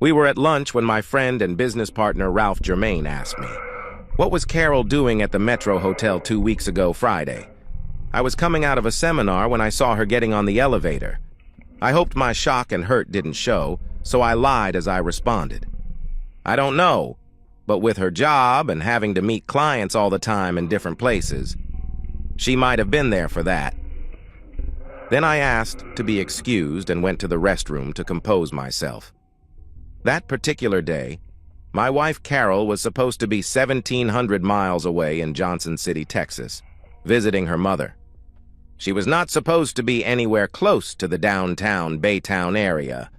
We were at lunch when my friend and business partner Ralph Germain asked me, "What was Carol doing at the Metro Hotel 2 weeks ago Friday?" I was coming out of a seminar when I saw her getting on the elevator. I hoped my shock and hurt didn't show, so I lied as I responded. "I don't know, but with her job and having to meet clients all the time in different places, she might have been there for that." Then I asked to be excused and went to the restroom to compose myself. That particular day, my wife Carol was supposed to be 1,700 miles away in Johnson City, Texas, visiting her mother. She was not supposed to be anywhere close to the downtown Baytown area.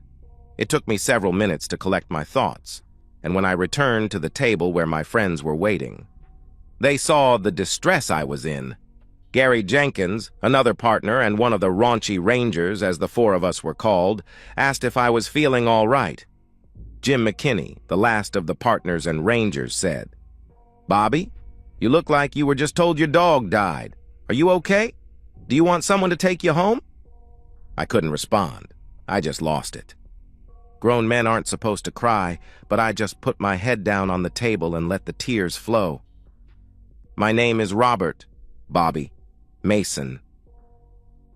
It took me several minutes to collect my thoughts, and when I returned to the table where my friends were waiting, they saw the distress I was in. Gary Jenkins, another partner and one of the raunchy Rangers, as the four of us were called, asked if I was feeling all right. Jim McKinney, the last of the partners and Rangers, said, "Bobby, you look like you were just told your dog died. Are you okay? Do you want someone to take you home?" I couldn't respond. I just lost it. Grown men aren't supposed to cry, but I just put my head down on the table and let the tears flow. "My name is Robert, Bobby Mason."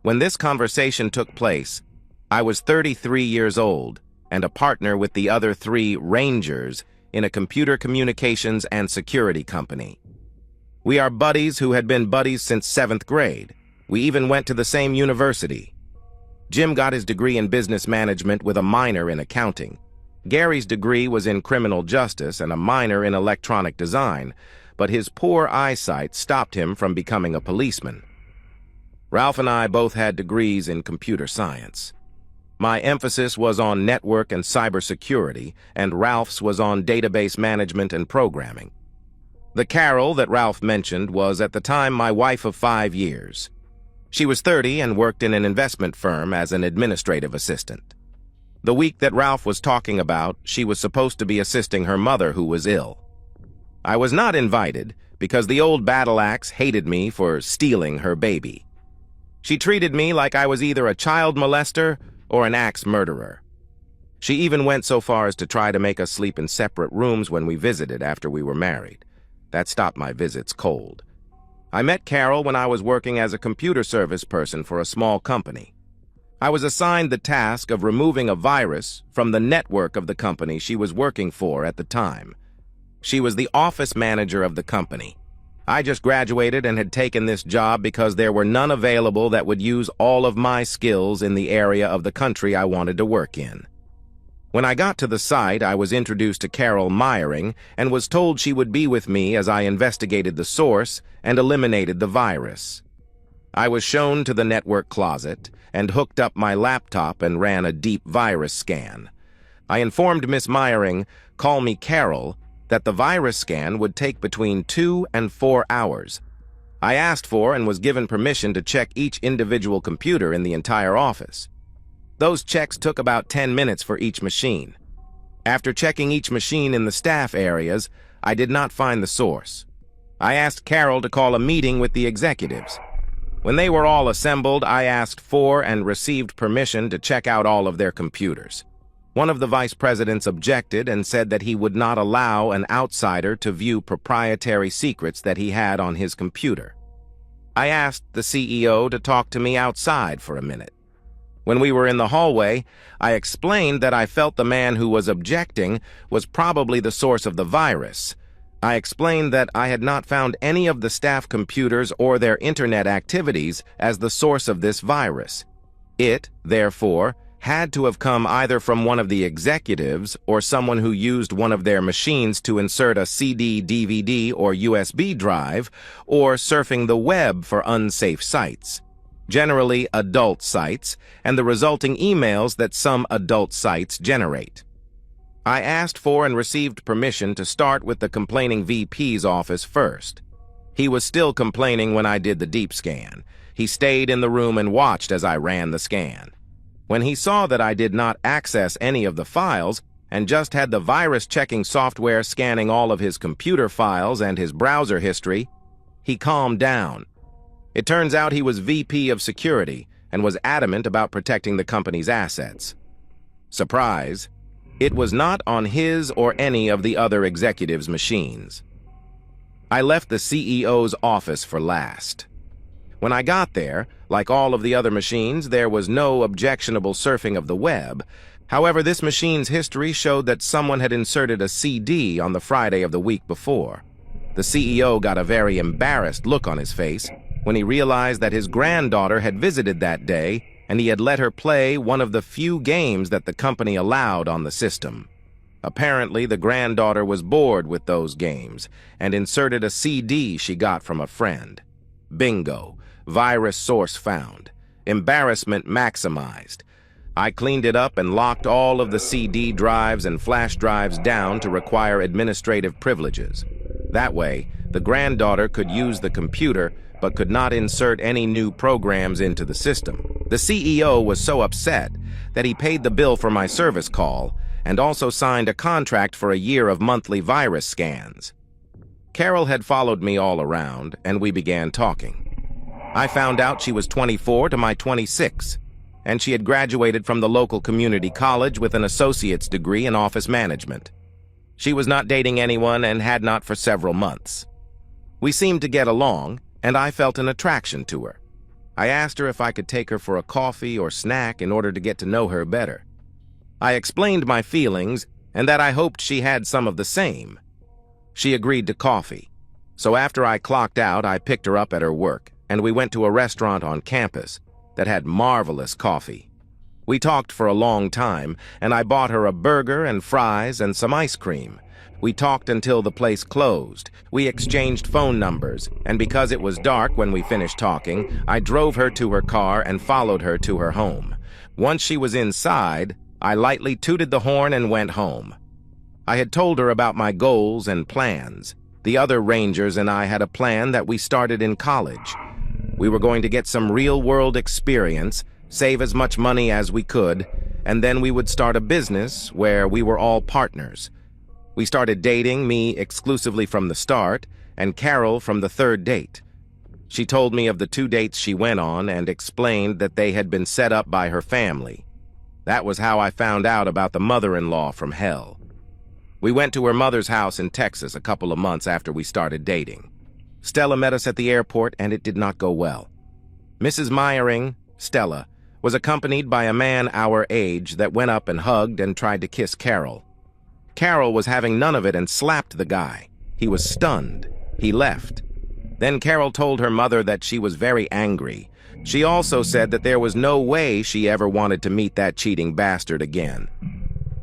When this conversation took place, I was 33 years old and a partner with the other 3 Rangers in a computer communications and security company. We are buddies who had been buddies since 7th grade. We even went to the same university. Jim got his degree in business management with a minor in accounting. Gary's degree was in criminal justice and a minor in electronic design, but his poor eyesight stopped him from becoming a policeman. Ralph and I both had degrees in computer science. My emphasis was on network and cybersecurity, and Ralph's was on database management and programming. The Carol that Ralph mentioned was at the time my wife of 5 years. She was 30 and worked in an investment firm as an administrative assistant. The week that Ralph was talking about, she was supposed to be assisting her mother who was ill. I was not invited because the old battle axe hated me for stealing her baby. She treated me like I was either a child molester or an axe murderer. She even went so far as to try to make us sleep in separate rooms when we visited after we were married. That stopped my visits cold. I met Carol when I was working as a computer service person for a small company. I was assigned the task of removing a virus from the network of the company she was working for at the time. She was the office manager of the company. I just graduated and had taken this job because there were none available that would use all of my skills in the area of the country I wanted to work in. When I got to the site, I was introduced to Carol Meyering and was told she would be with me as I investigated the source and eliminated the virus. I was shown to the network closet and hooked up my laptop and ran a deep virus scan. I informed Miss Meyering, call me Carol, that the virus scan would take between 2 and 4 hours. I asked for and was given permission to check each individual computer in the entire office. Those checks took about 10 minutes for each machine. After checking each machine in the staff areas, I did not find the source. I asked Carol to call a meeting with the executives. When they were all assembled, I asked for and received permission to check out all of their computers. One of the vice presidents objected and said that he would not allow an outsider to view proprietary secrets that he had on his computer. I asked the CEO to talk to me outside for a minute. When we were in the hallway, I explained that I felt the man who was objecting was probably the source of the virus. I explained that I had not found any of the staff computers or their internet activities as the source of this virus. It, therefore, had to have come either from one of the executives or someone who used one of their machines to insert a CD, DVD, or USB drive, or surfing the web for unsafe sites, generally adult sites, and the resulting emails that some adult sites generate. I asked for and received permission to start with the complaining VP's office first. He was still complaining when I did the deep scan. He stayed in the room and watched as I ran the scan. When he saw that I did not access any of the files and just had the virus-checking software scanning all of his computer files and his browser history, he calmed down. It turns out he was VP of security and was adamant about protecting the company's assets. Surprise, It was not on his or any of the other executives' machines. I left the CEO's office for last. When I got there, like all of the other machines, there was no objectionable surfing of the web. However, this machine's history showed that someone had inserted a CD on the Friday of the week before. The CEO got a very embarrassed look on his face when he realized that his granddaughter had visited that day and he had let her play one of the few games that the company allowed on the system. Apparently, the granddaughter was bored with those games and inserted a CD she got from a friend. Bingo. Virus source found. Embarrassment maximized. I cleaned it up and locked all of the CD drives and flash drives down to require administrative privileges. That way, the granddaughter could use the computer but could not insert any new programs into the system. The CEO was so upset that he paid the bill for my service call and also signed a contract for a year of monthly virus scans. Carol had followed me all around, and we began talking. I found out she was 24 to my 26, and she had graduated from the local community college with an associate's degree in office management. She was not dating anyone and had not for several months. We seemed to get along, and I felt an attraction to her. I asked her if I could take her for a coffee or snack in order to get to know her better. I explained my feelings and that I hoped she had some of the same. She agreed to coffee, so after I clocked out, I picked her up at her work, and we went to a restaurant on campus that had marvelous coffee. We talked for a long time, and I bought her a burger and fries and some ice cream. We talked until the place closed. We exchanged phone numbers, and because it was dark when we finished talking, I drove her to her car and followed her to her home. Once she was inside, I lightly tooted the horn and went home. I had told her about my goals and plans. The other Rangers and I had a plan that we started in college. We were going to get some real-world experience, save as much money as we could, and then we would start a business where we were all partners. We started dating, me exclusively from the start, and Carol from the third date. She told me of the 2 dates she went on and explained that they had been set up by her family. That was how I found out about the mother-in-law from hell. We went to her mother's house in Texas a couple of months after we started dating. Stella met us at the airport, and it did not go well. Mrs. Meyering, Stella, was accompanied by a man our age that went up and hugged and tried to kiss Carol. Carol was having none of it and slapped the guy. He was stunned. He left. Then Carol told her mother that she was very angry. She also said that there was no way she ever wanted to meet that cheating bastard again.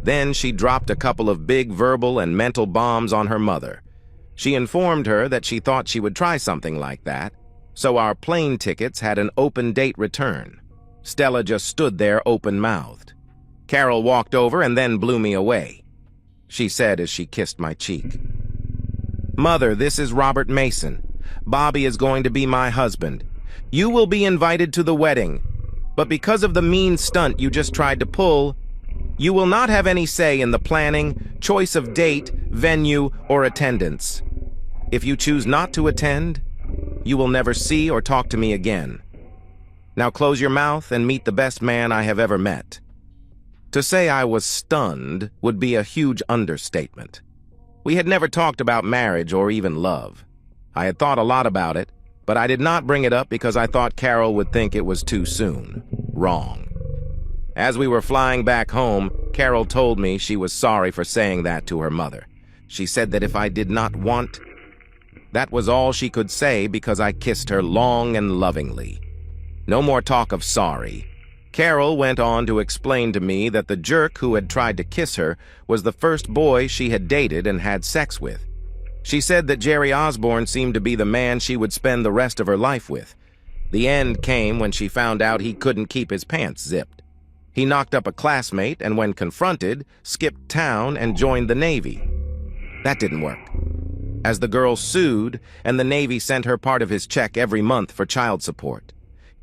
Then she dropped a couple of big verbal and mental bombs on her mother. She informed her that she thought she would try something like that, so our plane tickets had an open date return. Stella just stood there open-mouthed. Carol walked over and then blew me away. She said as she kissed my cheek, "Mother, this is Robert Mason. Bobby is going to be my husband. You will be invited to the wedding, but because of the mean stunt you just tried to pull, you will not have any say in the planning, choice of date, venue, or attendance. If you choose not to attend, you will never see or talk to me again. Now close your mouth and meet the best man I have ever met." To say I was stunned would be a huge understatement. We had never talked about marriage or even love. I had thought a lot about it, but I did not bring it up because I thought Carol would think it was too soon. Wrong. As we were flying back home, Carol told me she was sorry for saying that to her mother. She said that if I did not want... That was all she could say because I kissed her long and lovingly. No more talk of sorry. Carol went on to explain to me that the jerk who had tried to kiss her was the first boy she had dated and had sex with. She said that Jerry Osborne seemed to be the man she would spend the rest of her life with. The end came when she found out he couldn't keep his pants zipped. He knocked up a classmate and when confronted, skipped town and joined the Navy. That didn't work. As the girl sued, and the Navy sent her part of his check every month for child support.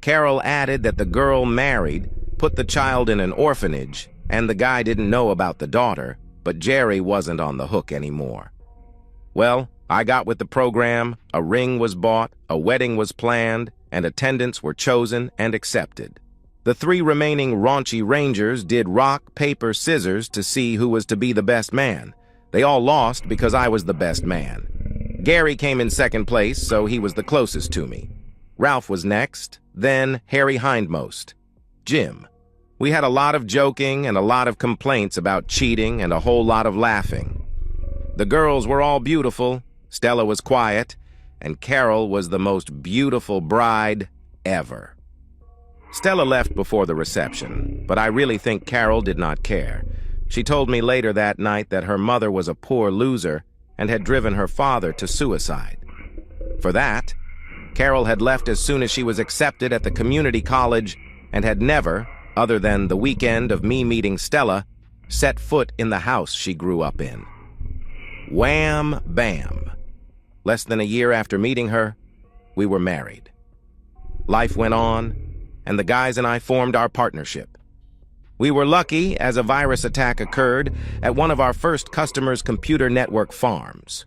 Carol added that the girl married, put the child in an orphanage, and the guy didn't know about the daughter, but Jerry wasn't on the hook anymore. Well, I got with the program, a ring was bought, a wedding was planned, and attendants were chosen and accepted. The three remaining raunchy Rangers did rock, paper, scissors to see who was to be the best man. They all lost because I was the best man. Gary came in second place, so he was the closest to me. Ralph was next, then Harry hindmost. Jim. We had a lot of joking and a lot of complaints about cheating and a whole lot of laughing. The girls were all beautiful, Stella was quiet, and Carol was the most beautiful bride ever. Stella left before the reception, but I really think Carol did not care. She told me later that night that her mother was a poor loser and had driven her father to suicide. For that, Carol had left as soon as she was accepted at the community college and had never, other than the weekend of me meeting Stella, set foot in the house she grew up in. Wham, bam. Less than a year after meeting her, we were married. Life went on, and the guys and I formed our partnership. We were lucky as a virus attack occurred at one of our first customers' computer network farms.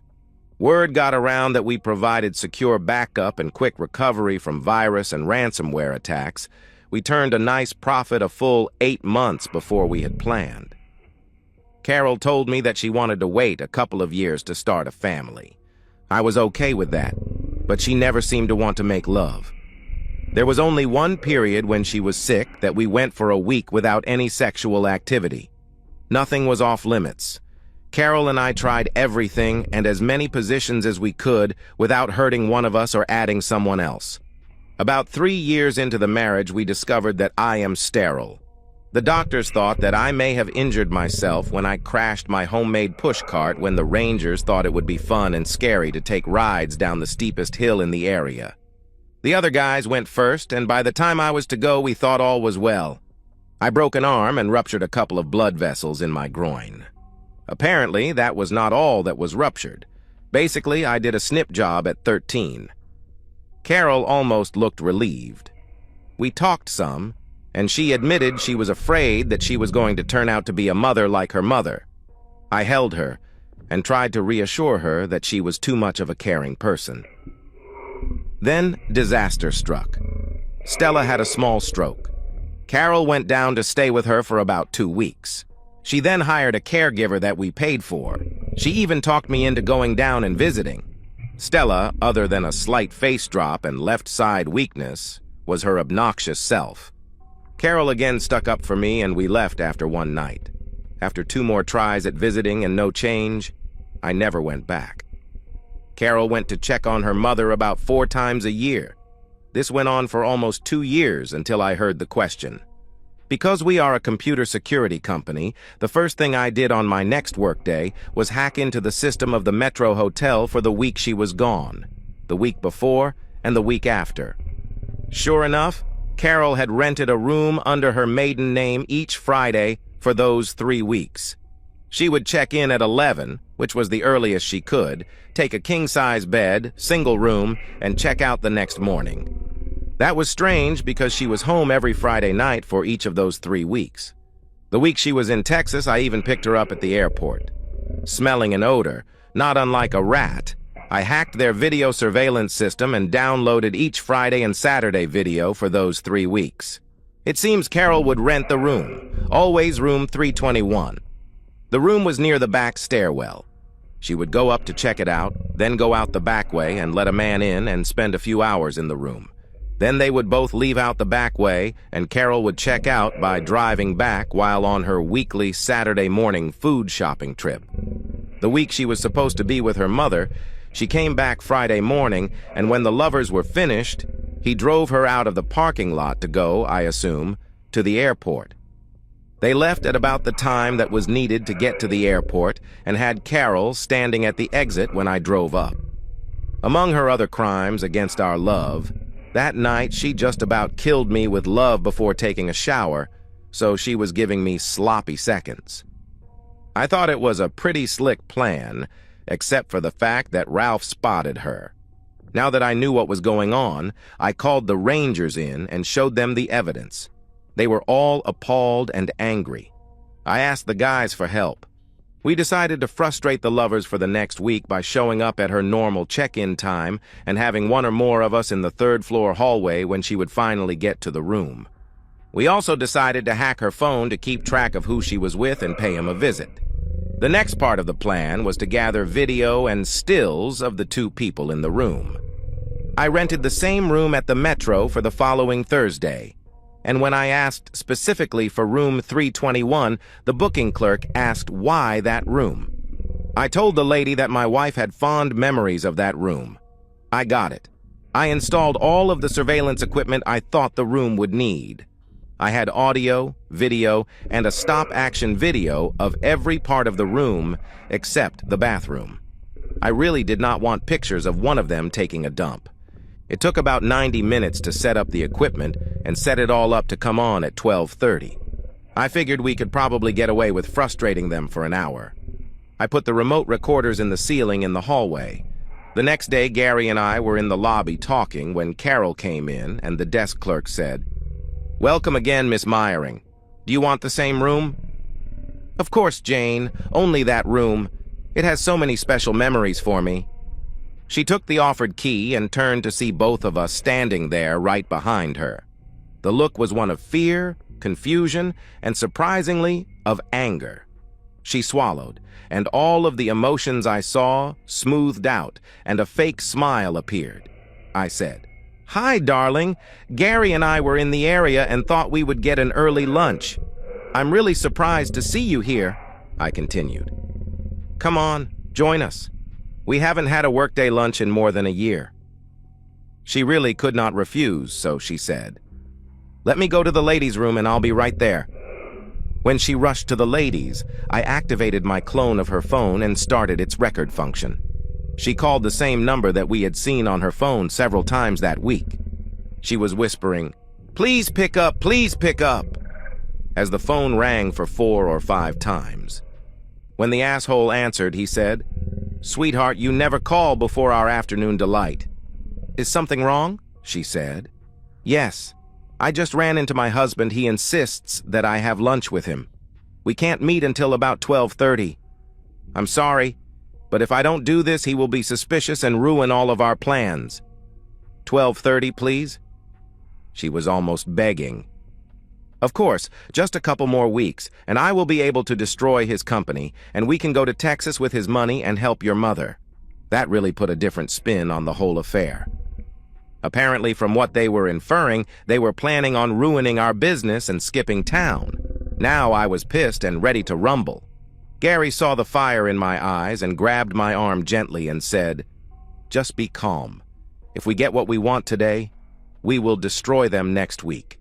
Word got around that we provided secure backup and quick recovery from virus and ransomware attacks. We turned a nice profit a full 8 months before we had planned. Carol told me that she wanted to wait a couple of years to start a family. I was okay with that, but she never seemed to want to make love. There was only one period when she was sick that we went for a week without any sexual activity. Nothing was off limits. Carol and I tried everything and as many positions as we could without hurting one of us or adding someone else. About 3 years into the marriage, we discovered that I am sterile. The doctors thought that I may have injured myself when I crashed my homemade pushcart when the Rangers thought it would be fun and scary to take rides down the steepest hill in the area. The other guys went first, and by the time I was to go, we thought all was well. I broke an arm and ruptured a couple of blood vessels in my groin. Apparently, that was not all that was ruptured. Basically, I did a snip job at 13. Carol almost looked relieved. We talked some, and she admitted she was afraid that she was going to turn out to be a mother like her mother. I held her and tried to reassure her that she was too much of a caring person. Then disaster struck. Stella had a small stroke. Carol went down to stay with her for about 2 weeks. She then hired a caregiver that we paid for. She even talked me into going down and visiting. Stella, other than a slight face drop and left side weakness, was her obnoxious self. Carol again stuck up for me and we left after one night. After 2 more tries at visiting and no change, I never went back. Carol went to check on her mother about 4 times a year. This went on for almost 2 years until I heard the question. Because we are a computer security company, the first thing I did on my next workday was hack into the system of the Metro Hotel for the week she was gone, the week before and the week after. Sure enough, Carol had rented a room under her maiden name each Friday for those 3 weeks. She would check in at 11, which was the earliest she could, take a king-size bed, single room, and check out the next morning. That was strange because she was home every Friday night for each of those 3 weeks. The week she was in Texas, I even picked her up at the airport. Smelling an odor, not unlike a rat, I hacked their video surveillance system and downloaded each Friday and Saturday video for those 3 weeks. It seems Carol would rent the room, always room 321. The room was near the back stairwell. She would go up to check it out, then go out the back way and let a man in and spend a few hours in the room. Then they would both leave out the back way, and Carol would check out by driving back while on her weekly Saturday morning food shopping trip. The week she was supposed to be with her mother, she came back Friday morning, and when the lovers were finished, he drove her out of the parking lot to go, I assume, to the airport. They left at about the time that was needed to get to the airport and had Carol standing at the exit when I drove up. Among her other crimes against our love, that night she just about killed me with love before taking a shower, so she was giving me sloppy seconds. I thought it was a pretty slick plan, except for the fact that Ralph spotted her. Now that I knew what was going on, I called the Rangers in and showed them the evidence. They were all appalled and angry. I asked the guys for help. We decided to frustrate the lovers for the next week by showing up at her normal check-in time and having one or more of us in the third-floor hallway when she would finally get to the room. We also decided to hack her phone to keep track of who she was with and pay him a visit. The next part of the plan was to gather video and stills of the two people in the room. I rented the same room at the Metro for the following Thursday, and when I asked specifically for room 321, the booking clerk asked why that room. I told the lady that my wife had fond memories of that room. I got it. I installed all of the surveillance equipment I thought the room would need. I had audio, video, and a stop-action video of every part of the room except the bathroom. I really did not want pictures of one of them taking a dump. It took about 90 minutes to set up the equipment and set it all up to come on at 12:30. I figured we could probably get away with frustrating them for an hour. I put the remote recorders in the ceiling in the hallway. The next day, Gary and I were in the lobby talking when Carol came in and the desk clerk said, "Welcome again, Miss Meyering. Do you want the same room?" "Of course, Jane. Only that room. It has so many special memories for me." She took the offered key and turned to see both of us standing there right behind her. The look was one of fear, confusion, and surprisingly, of anger. She swallowed, and all of the emotions I saw smoothed out, and a fake smile appeared. I said, "Hi, darling. Gary and I were in the area and thought we would get an early lunch. I'm really surprised to see you here," I continued. "Come on, join us. We haven't had a workday lunch in more than a year." She really could not refuse, so she said, "Let me go to the ladies' room and I'll be right there." When she rushed to the ladies, I activated my clone of her phone and started its record function. She called the same number that we had seen on her phone several times that week. She was whispering, "Please pick up, please pick up," as the phone rang for 4 or 5 times. When the asshole answered, he said, "Sweetheart, you never call before our afternoon delight." "Is something wrong?" she said. "Yes. I just ran into my husband. He insists that I have lunch with him. We can't meet until about 12:30. I'm sorry, but if I don't do this, he will be suspicious and ruin all of our plans. 12:30, please." She was almost begging. "Of course, just a couple more weeks, and I will be able to destroy his company, and we can go to Texas with his money and help your mother." That really put a different spin on the whole affair. Apparently, from what they were inferring, they were planning on ruining our business and skipping town. Now I was pissed and ready to rumble. Gary saw the fire in my eyes and grabbed my arm gently and said, "Just be calm. If we get what we want today, we will destroy them next week.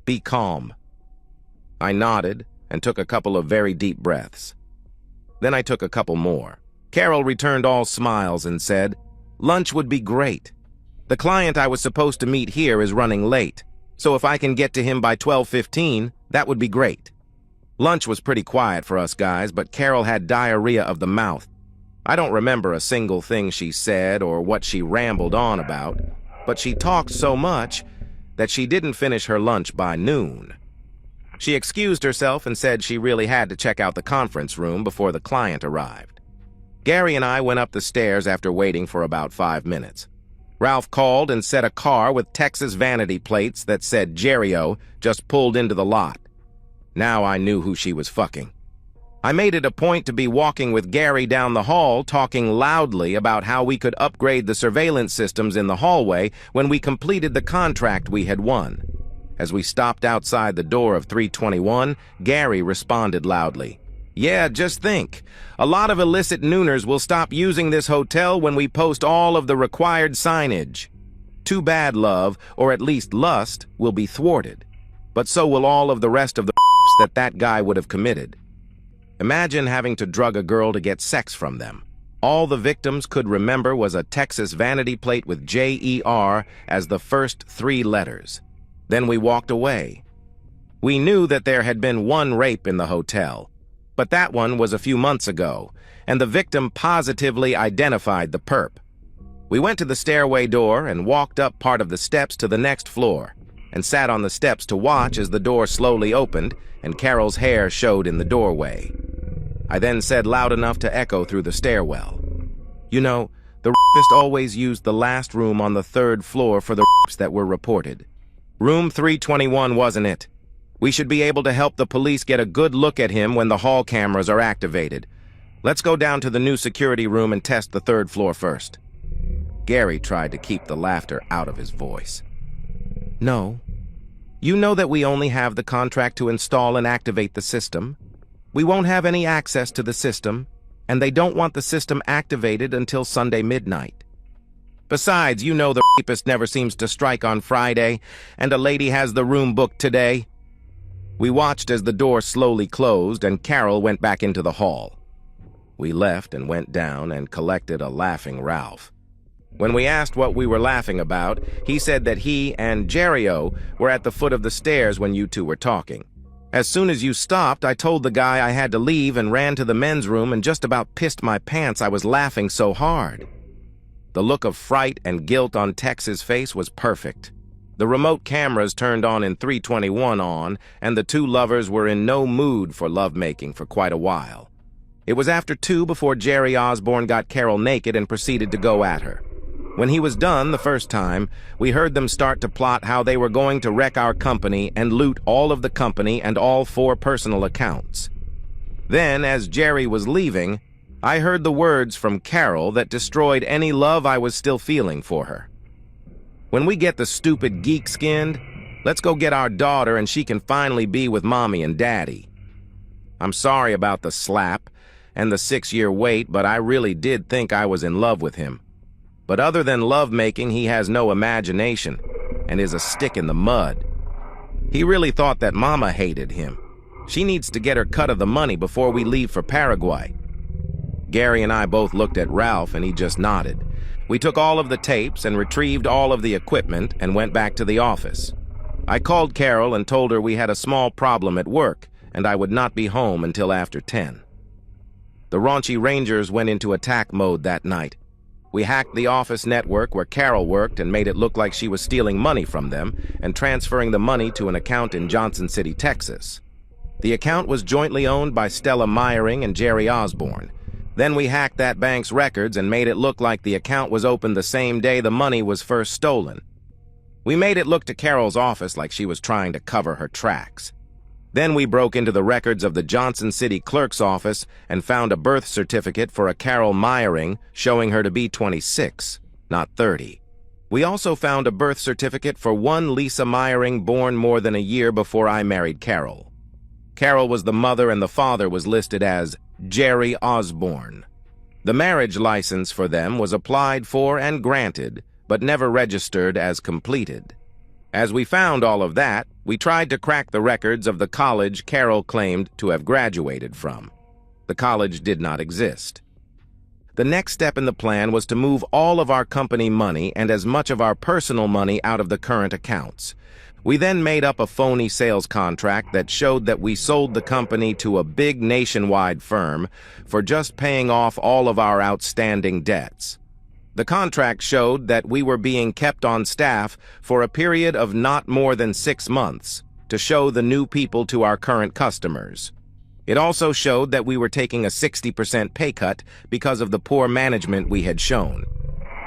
Be calm." I nodded and took a couple of very deep breaths. Then I took a couple more. Carol returned all smiles and said, "Lunch would be great. The client I was supposed to meet here is running late, so if I can get to him by 12:15, that would be great." Lunch was pretty quiet for us guys, but Carol had diarrhea of the mouth. I don't remember a single thing she said or what she rambled on about, but she talked so much that she didn't finish her lunch by noon. She excused herself and said she really had to check out the conference room before the client arrived. Gary and I went up the stairs after waiting for about 5 minutes. Ralph called and said a car with Texas vanity plates that said Jerrio just pulled into the lot. Now I knew who she was fucking. I made it a point to be walking with Gary down the hall, talking loudly about how we could upgrade the surveillance systems in the hallway when we completed the contract we had won. As we stopped outside the door of 321, Gary responded loudly, "Yeah, just think. A lot of illicit nooners will stop using this hotel when we post all of the required signage. Too bad love, or at least lust, will be thwarted. But so will all of the rest of the that guy would have committed. Imagine having to drug a girl to get sex from them. All the victims could remember was a Texas vanity plate with JER as the first 3 letters. Then we walked away. We knew that there had been one rape in the hotel, but that one was a few months ago, and the victim positively identified the perp. We went to the stairway door and walked up part of the steps to the next floor, and sat on the steps to watch as the door slowly opened and Carol's hair showed in the doorway. I then said loud enough to echo through the stairwell, "You know, the rapist always used the last room on the 3rd floor for the rapes that were reported. Room 321, wasn't it? We should be able to help the police get a good look at him when the hall cameras are activated. Let's go down to the new security room and test the third floor first. Gary tried to keep the laughter out of his voice. No. You know that we only have the contract to install and activate the system. We won't have any access to the system, and they don't want the system activated until Sunday midnight. Besides, you know the rapist never seems to strike on Friday, and a lady has the room booked today. We watched as the door slowly closed and Carol went back into the hall. We left and went down and collected a laughing Ralph. When we asked what we were laughing about, he said that he and Jerry-O were at the foot of the stairs when you two were talking. As soon as you stopped, I told the guy I had to leave and ran to the men's room and just about pissed my pants. I was laughing so hard. The look of fright and guilt on Tex's face was perfect. The remote cameras turned on in 321 and the two lovers were in no mood for lovemaking for quite a while. It was after 2 before Jerry Osborne got Carol naked and proceeded to go at her. When he was done the first time, we heard them start to plot how they were going to wreck our company and loot all of the company and all 4 personal accounts. Then, as Jerry was leaving, I heard the words from Carol that destroyed any love I was still feeling for her. When we get the stupid geek skinned, let's go get our daughter and she can finally be with Mommy and Daddy. I'm sorry about the slap and the 6-year wait, but I really did think I was in love with him. But other than lovemaking, he has no imagination and is a stick in the mud. He really thought that Mama hated him. She needs to get her cut of the money before we leave for Paraguay. Gary and I both looked at Ralph and he just nodded. We took all of the tapes and retrieved all of the equipment and went back to the office. I called Carol and told her we had a small problem at work and I would not be home until after 10. The raunchy Rangers went into attack mode that night. We hacked the office network where Carol worked and made it look like she was stealing money from them and transferring the money to an account in Johnson City, Texas. The account was jointly owned by Stella Meyering and Jerry Osborne. Then we hacked that bank's records and made it look like the account was opened the same day the money was first stolen. We made it look to Carol's office like she was trying to cover her tracks. Then we broke into the records of the Johnson City clerk's office and found a birth certificate for a Carol Meyering showing her to be 26, not 30. We also found a birth certificate for one Lisa Meyering born more than a year before I married Carol. Carol was the mother and the father was listed as Jerry Osborne. The marriage license for them was applied for and granted, but never registered as completed. As we found all of that, we tried to crack the records of the college Carol claimed to have graduated from. The college did not exist. The next step in the plan was to move all of our company money and as much of our personal money out of the current accounts. We then made up a phony sales contract that showed that we sold the company to a big nationwide firm for just paying off all of our outstanding debts. The contract showed that we were being kept on staff for a period of not more than 6 months to show the new people to our current customers. It also showed that we were taking a 60% pay cut because of the poor management we had shown.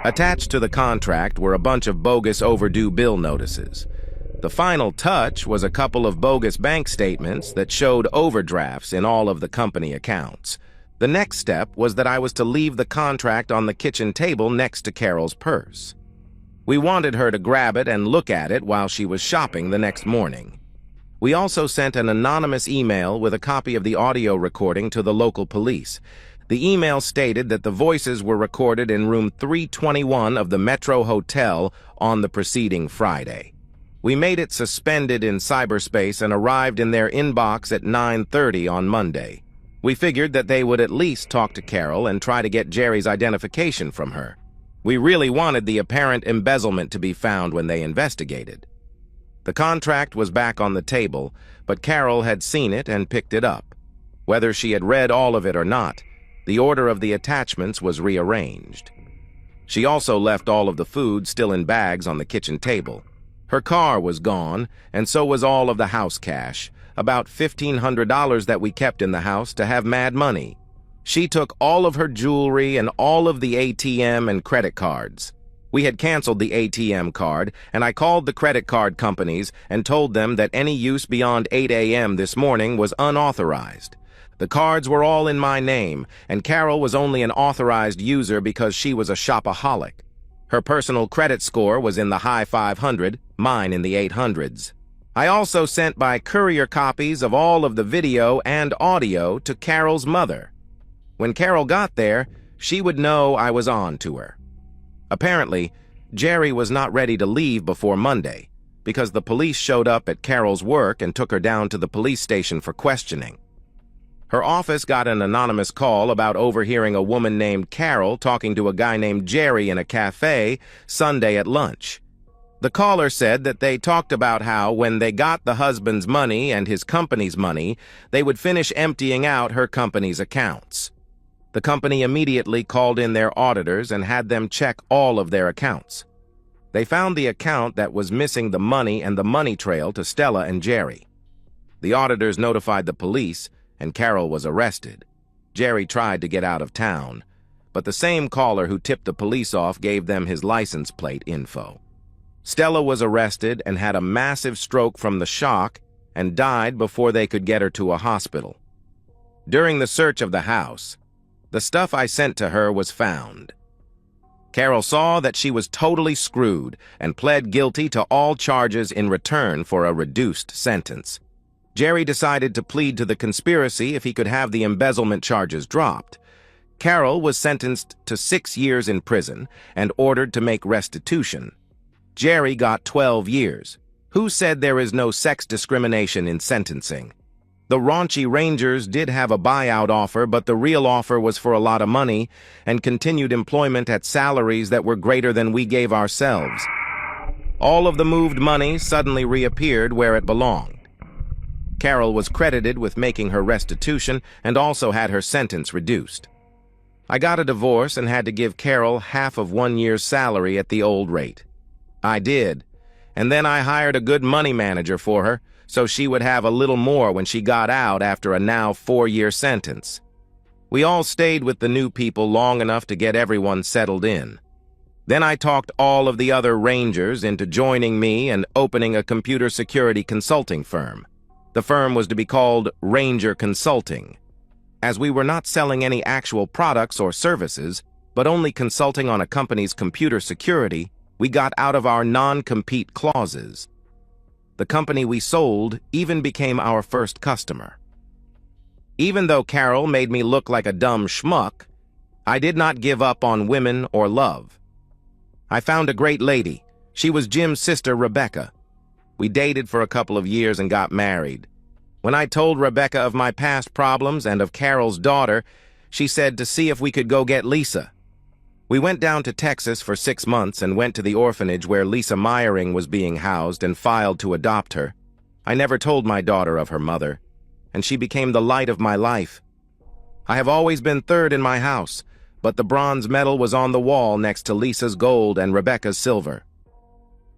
Attached to the contract were a bunch of bogus overdue bill notices. The final touch was a couple of bogus bank statements that showed overdrafts in all of the company accounts. The next step was that I was to leave the contract on the kitchen table next to Carol's purse. We wanted her to grab it and look at it while she was shopping the next morning. We also sent an anonymous email with a copy of the audio recording to the local police. The email stated that the voices were recorded in room 321 of the Metro Hotel on the preceding Friday. We made it suspended in cyberspace and arrived in their inbox at 9:30 on Monday. We figured that they would at least talk to Carol and try to get Jerry's identification from her. We really wanted the apparent embezzlement to be found when they investigated. The contract was back on the table, but Carol had seen it and picked it up. Whether she had read all of it or not, the order of the attachments was rearranged. She also left all of the food still in bags on the kitchen table. Her car was gone, and so was all of the house cash, about $1,500 that we kept in the house to have mad money. She took all of her jewelry and all of the ATM and credit cards. We had canceled the ATM card, and I called the credit card companies and told them that any use beyond 8 a.m. this morning was unauthorized. The cards were all in my name, and Carol was only an authorized user because she was a shopaholic. Her personal credit score was in the high 500, mine in the 800s. I also sent by courier copies of all of the video and audio to Carol's mother. When Carol got there, she would know I was on to her. Apparently, Jerry was not ready to leave before Monday because the police showed up at Carol's work and took her down to the police station for questioning. Her office got an anonymous call about overhearing a woman named Carol talking to a guy named Jerry in a cafe Sunday at lunch. The caller said that they talked about how when they got the husband's money and his company's money, they would finish emptying out her company's accounts. The company immediately called in their auditors and had them check all of their accounts. They found the account that was missing the money and the money trail to Stella and Jerry. The auditors notified the police, and Carol was arrested. Jerry tried to get out of town, but the same caller who tipped the police off gave them his license plate info. Stella was arrested and had a massive stroke from the shock and died before they could get her to a hospital. During the search of the house, the stuff I sent to her was found. Carol saw that she was totally screwed and pled guilty to all charges in return for a reduced sentence. Jerry decided to plead to the conspiracy if he could have the embezzlement charges dropped. Carol was sentenced to 6 years in prison and ordered to make restitution. Jerry got 12 years. Who said there is no sex discrimination in sentencing? The raunchy Rangers did have a buyout offer, but the real offer was for a lot of money and continued employment at salaries that were greater than we gave ourselves. All of the moved money suddenly reappeared where it belonged. Carol was credited with making her restitution and also had her sentence reduced. I got a divorce and had to give Carol half of 1 year's salary at the old rate. I did, and then I hired a good money manager for her so she would have a little more when she got out after a now 4-year sentence. We all stayed with the new people long enough to get everyone settled in. Then I talked all of the other Rangers into joining me and opening a computer security consulting firm. The firm was to be called Ranger Consulting. As we were not selling any actual products or services, but only consulting on a company's computer security, we got out of our non-compete clauses. The company we sold even became our first customer. Even though Carol made me look like a dumb schmuck, I did not give up on women or love. I found a great lady. She was Jim's sister, Rebecca. We dated for a couple of years and got married. When I told Rebecca of my past problems and of Carol's daughter, she said to see if we could go get Lisa. We went down to Texas for 6 months and went to the orphanage where Lisa Meyering was being housed and filed to adopt her. I never told my daughter of her mother, and she became the light of my life. I have always been third in my house, but the bronze medal was on the wall next to Lisa's gold and Rebecca's silver.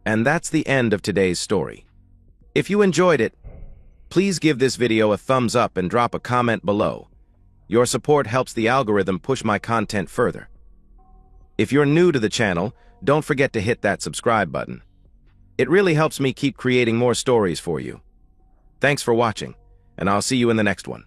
And that's the end of today's story. If you enjoyed it, please give this video a thumbs up and drop a comment below. Your support helps the algorithm push my content further. If you're new to the channel, don't forget to hit that subscribe button. It really helps me keep creating more stories for you. Thanks for watching, and I'll see you in the next one.